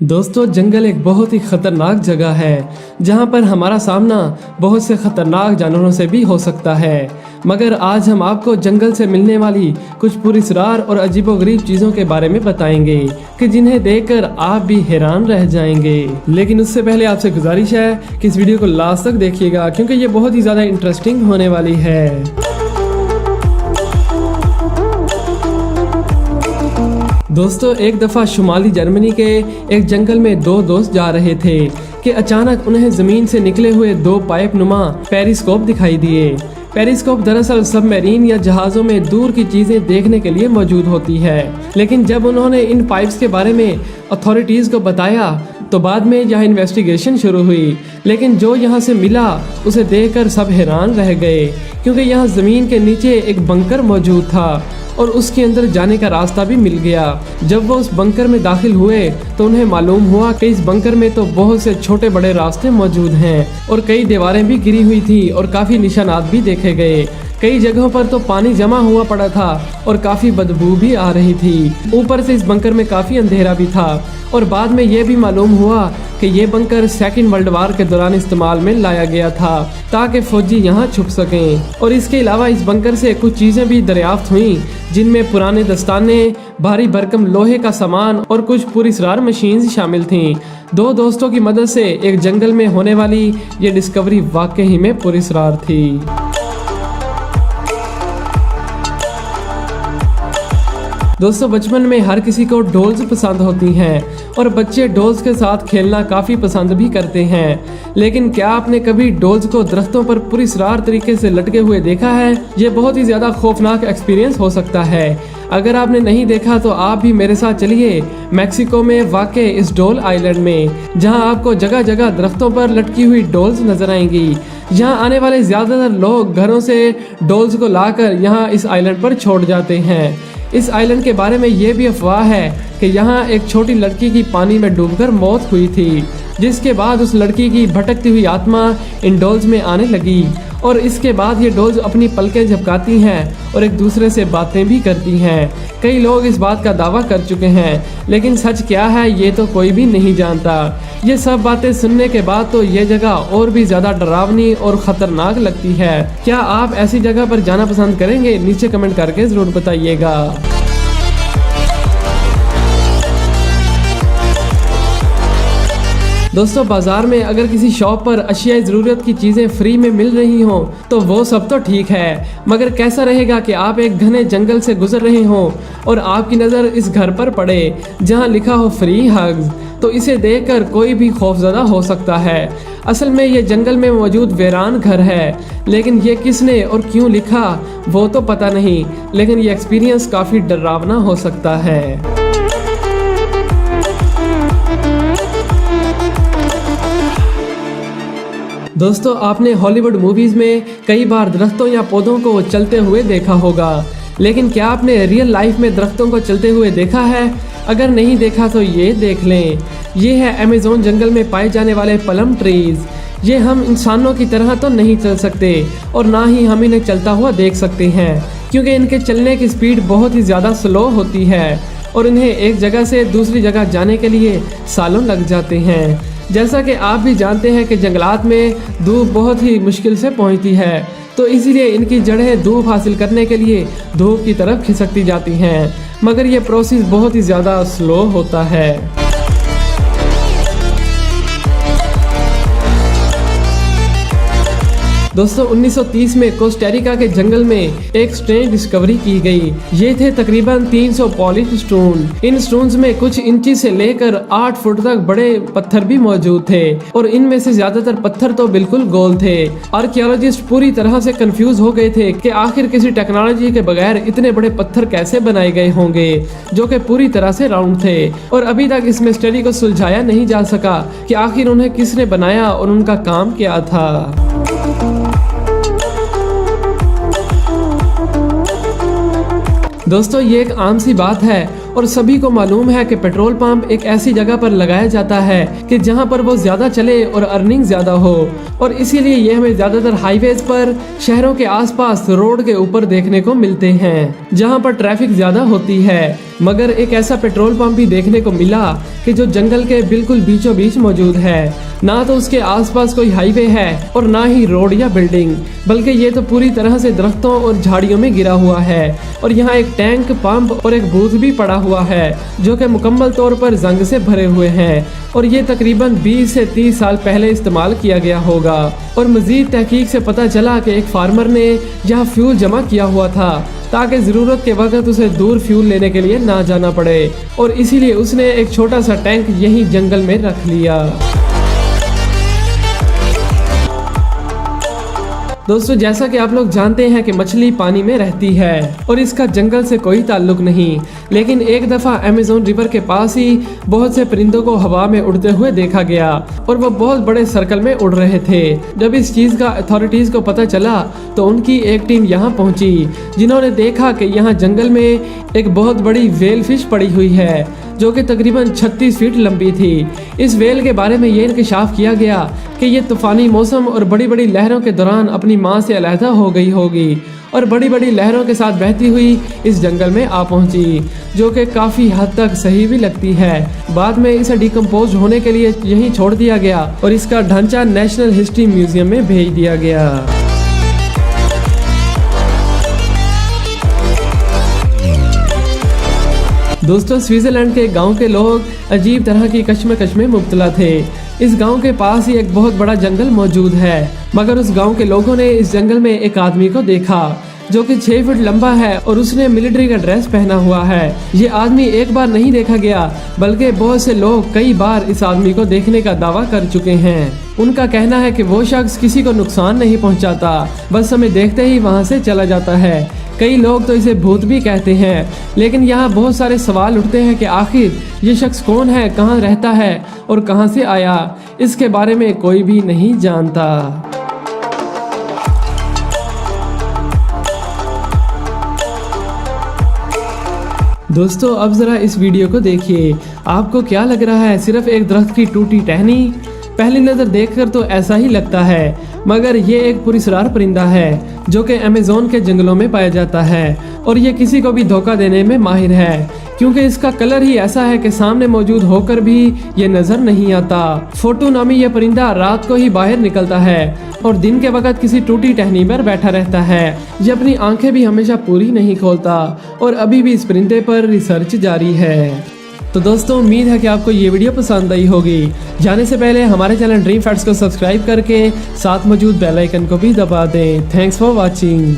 दोस्तों, जंगल एक बहुत ही खतरनाक जगह है जहां पर हमारा सामना बहुत से खतरनाक जानवरों से भी हो सकता है। मगर आज हम आपको जंगल से मिलने वाली कुछ पुरस्कार और अजीबोगरीब चीज़ों के बारे में बताएंगे कि जिन्हें देखकर आप भी हैरान रह जाएंगे। लेकिन उससे पहले आपसे गुजारिश है कि इस वीडियो को लास्ट तक देखिएगा क्योंकि ये बहुत ही ज़्यादा इंटरेस्टिंग होने वाली है। दोस्तों, एक दफ़ा शुमाली जर्मनी के एक जंगल में दो दोस्त जा रहे थे कि अचानक उन्हें ज़मीन से निकले हुए दो पाइप नुमा पेरिस्कोप दिखाई दिए। पेरिस्कोप दरअसल सबमरीन या जहाज़ों में दूर की चीज़ें देखने के लिए मौजूद होती है। लेकिन जब उन्होंने इन पाइप्स के बारे में अथॉरिटीज़ को बताया तो बाद में यह इन्वेस्टिगेशन शुरू हुई। लेकिन जो यहाँ से मिला उसे देखकर सब हैरान रह गए क्योंकि यहाँ ज़मीन के नीचे एक बंकर मौजूद था और उसके अंदर जाने का रास्ता भी मिल गया। जब वो उस बंकर में दाखिल हुए तो उन्हें मालूम हुआ कि इस बंकर में तो बहुत से छोटे बड़े रास्ते मौजूद हैं और कई दीवारें भी गिरी हुई थी और काफ़ी निशानात भी देखे गए। कई जगहों पर तो पानी जमा हुआ पड़ा था और काफ़ी बदबू भी आ रही थी। ऊपर से इस बंकर में काफ़ी अंधेरा भी था और बाद में ये भी मालूम हुआ कि ये बंकर सेकेंड वर्ल्ड वार के दौरान इस्तेमाल में लाया गया था ताकि फौजी यहाँ छुप सकें। और इसके अलावा इस बंकर से कुछ चीज़ें भी दरियाफ्त हुई जिनमें पुराने दस्ताने, भारी भरकम लोहे का सामान और कुछ पुरस्कार मशीन्स शामिल थीं। दो दोस्तों की मदद से एक जंगल में होने वाली ये डिस्कवरी वाकई में पुरस्कार थी। दोस्तों, बचपन में हर किसी को डॉल्स पसंद होती हैं और बच्चे डॉल्स के साथ खेलना काफ़ी पसंद भी करते हैं। लेकिन क्या आपने कभी डॉल्स को दरख्तों पर पुरस्कार तरीके से लटके हुए देखा है? ये बहुत ही ज़्यादा खौफनाक एक्सपीरियंस हो सकता है। अगर आपने नहीं देखा तो आप भी मेरे साथ चलिए मैक्सिको में वाक़े इस डॉल आइलैंड में, जहां आपको जगह जगह दरख्तों पर लटकी हुई डॉल्स नजर आएंगी। यहाँ आने वाले ज़्यादातर लोग घरों से डॉल्स को लाकर यहाँ इस आइलैंड पर छोड़ जाते हैं। इस आइलैंड के बारे में ये भी अफवाह है कि यहाँ एक छोटी लड़की की पानी में डूबकर मौत हुई थी, जिसके बाद उस लड़की की भटकती हुई आत्मा इन डॉल्स में आने लगी और इसके बाद ये डॉल्स अपनी पलकें झपकाती हैं और एक दूसरे से बातें भी करती हैं। कई लोग इस बात का दावा कर चुके हैं, लेकिन सच क्या है ये तो कोई भी नहीं जानता। ये सब बातें सुनने के बाद तो ये जगह और भी ज़्यादा डरावनी और ख़तरनाक लगती है। क्या आप ऐसी जगह पर जाना पसंद करेंगे? नीचे कमेंट करके ज़रूर बताइएगा। दोस्तों, बाजार में अगर किसी शॉप पर अशिया ज़रूरत की चीज़ें फ्री में मिल रही हों तो वो सब तो ठीक है, मगर कैसा रहेगा कि आप एक घने जंगल से गुजर रहे हों और आपकी नज़र इस घर पर पड़े जहां लिखा हो फ्री हग्स, तो इसे देखकर कोई भी खौफजदा हो सकता है। असल में ये जंगल में मौजूद वीरान घर है, लेकिन ये किसने और क्यों लिखा वो तो पता नहीं, लेकिन ये एक्सपीरियंस काफ़ी डरावना हो सकता है। दोस्तों, आपने हॉलीवुड मूवीज़ में कई बार दरख्तों या पौधों को चलते हुए देखा होगा, लेकिन क्या आपने रियल लाइफ में दरख्तों को चलते हुए देखा है? अगर नहीं देखा तो ये देख लें। ये है अमेज़न जंगल में पाए जाने वाले पलम ट्रीज़। ये हम इंसानों की तरह तो नहीं चल सकते और ना ही हम इन्हें चलता हुआ देख सकते हैं क्योंकि इनके चलने की स्पीड बहुत ही ज़्यादा स्लो होती है और इन्हें एक जगह से दूसरी जगह जाने के लिए सालों लग जाते हैं। जैसा कि आप भी जानते हैं कि जंगलात में धूप बहुत ही मुश्किल से पहुंचती है, तो इसीलिए इनकी जड़ें धूप हासिल करने के लिए धूप की तरफ खिसकती जाती हैं, मगर यह प्रोसेस बहुत ही ज़्यादा स्लो होता है। दोस्तों, 1930 में कोस्टारिका के जंगल में एक स्ट्रेंज डिस्कवरी की गई। ये थे तकरीबन 300 पॉलिश स्टोन। इन स्टोन्स में कुछ इंची से लेकर 8 फुट तक बड़े पत्थर भी मौजूद थे और इनमें से ज्यादातर पत्थर तो बिल्कुल गोल थे। आर्कियोलॉजिस्ट पूरी तरह से कंफ्यूज हो गए थे कि आखिर किसी टेक्नोलॉजी के बगैर इतने बड़े पत्थर कैसे बनाए गए होंगे जो कि पूरी तरह से राउंड थे, और अभी तक इस मिस्ट्री को सुलझाया नहीं जा सका कि आखिर उन्हें किसने बनाया और उनका काम क्या था। दोस्तों, ये एक आम सी बात है और सभी को मालूम है कि पेट्रोल पंप एक ऐसी जगह पर लगाया जाता है कि जहां पर वो ज़्यादा चले और अर्निंग ज़्यादा हो, और इसीलिए ये हमें ज़्यादातर हाईवेज पर शहरों के आसपास रोड के ऊपर देखने को मिलते हैं जहां पर ट्रैफिक ज़्यादा होती है। मगर एक ऐसा पेट्रोल पंप भी देखने को मिला कि जो जंगल के बिल्कुल बीचों बीच मौजूद है। ना तो उसके आसपास कोई हाईवे है और ना ही रोड या बिल्डिंग, बल्कि ये तो पूरी तरह से दरख्तों और झाड़ियों में गिरा हुआ है। और यहाँ एक टैंक, पंप और एक बूथ भी पड़ा हुआ है जो कि मुकम्मल तौर पर जंग से भरे हुए हैं और ये तकरीबन 20 से 30 साल पहले इस्तेमाल किया गया होगा। और मजीद तहकीक से पता चला कि एक फार्मर ने यहाँ फ्यूल जमा किया हुआ था ताकि ज़रूरत के वक्त उसे दूर फ्यूल लेने के लिए ना जाना पड़े, और इसीलिए उसने एक छोटा सा टैंक यहीं जंगल में रख लिया। दोस्तों, जैसा कि आप लोग जानते हैं कि मछली पानी में रहती है और इसका जंगल से कोई ताल्लुक नहीं, लेकिन एक दफ़ा अमेज़न रिवर के पास ही बहुत से परिंदों को हवा में उड़ते हुए देखा गया और वो बहुत बड़े सर्कल में उड़ रहे थे। जब इस चीज़ का अथॉरिटीज़ को पता चला तो उनकी एक टीम यहाँ पहुँची, जिन्होंने देखा कि यहाँ जंगल में एक बहुत बड़ी वेल फिश पड़ी हुई है जो कि तकरीबन 36 फीट लंबी थी। इस वेल के बारे में ये इंकशाफ किया गया कि ये तूफ़ानी मौसम और बड़ी बड़ी लहरों के दौरान अपनी माँ से अलहदा हो गई होगी और बड़ी बड़ी लहरों के साथ बहती हुई इस जंगल में आ पहुंची, जो कि काफ़ी हद तक सही भी लगती है। बाद में इसे डिकम्पोज होने के लिए यहीं छोड़ दिया गया और इसका ढांचा नेशनल हिस्ट्री म्यूजियम में भेज दिया गया। दोस्तों, स्विट्जरलैंड के गांव के लोग अजीब तरह की कश्मकश में मुब्तला थे। इस गांव के पास ही एक बहुत बड़ा जंगल मौजूद है, मगर उस गांव के लोगों ने इस जंगल में एक आदमी को देखा जो कि 6 फीट लंबा है और उसने मिलिट्री का ड्रेस पहना हुआ है। ये आदमी एक बार नहीं देखा गया, बल्कि बहुत से लोग कई बार इस आदमी को देखने का दावा कर चुके हैं। उनका कहना है कि वो शख्स किसी को नुकसान नहीं पहुंचाता, बस हमें देखते ही वहां से चला जाता है। कई लोग तो इसे भूत भी कहते हैं, लेकिन यहाँ बहुत सारे सवाल उठते हैं कि आखिर ये शख्स कौन है, कहाँ रहता है और कहाँ से आया। इसके बारे में कोई भी नहीं जानता। दोस्तों, अब ज़रा इस वीडियो को देखिए। आपको क्या लग रहा है, सिर्फ एक दरख्त की टूटी टहनी? पहली नज़र देखकर तो ऐसा ही लगता है, मगर ये एक पुरस्कार परिंदा है जो कि अमेज़न के जंगलों में पाया जाता है और ये किसी को भी धोखा देने में माहिर है, क्योंकि इसका कलर ही ऐसा है कि सामने मौजूद होकर भी ये नज़र नहीं आता। फोटो नामी ये परिंदा रात को ही बाहर निकलता है और दिन के वक्त किसी टूटी टहनी पर बैठा रहता है। ये अपनी आंखें भी हमेशा पूरी नहीं खोलता और अभी भी इस परिंदे पर रिसर्च जारी है। तो दोस्तों, उम्मीद है कि आपको ये वीडियो पसंद आई होगी। जाने से पहले हमारे चैनल ड्रीम फैक्ट्स को सब्सक्राइब करके साथ मौजूद बेल आइकन को भी दबा दें। Thanks for watching.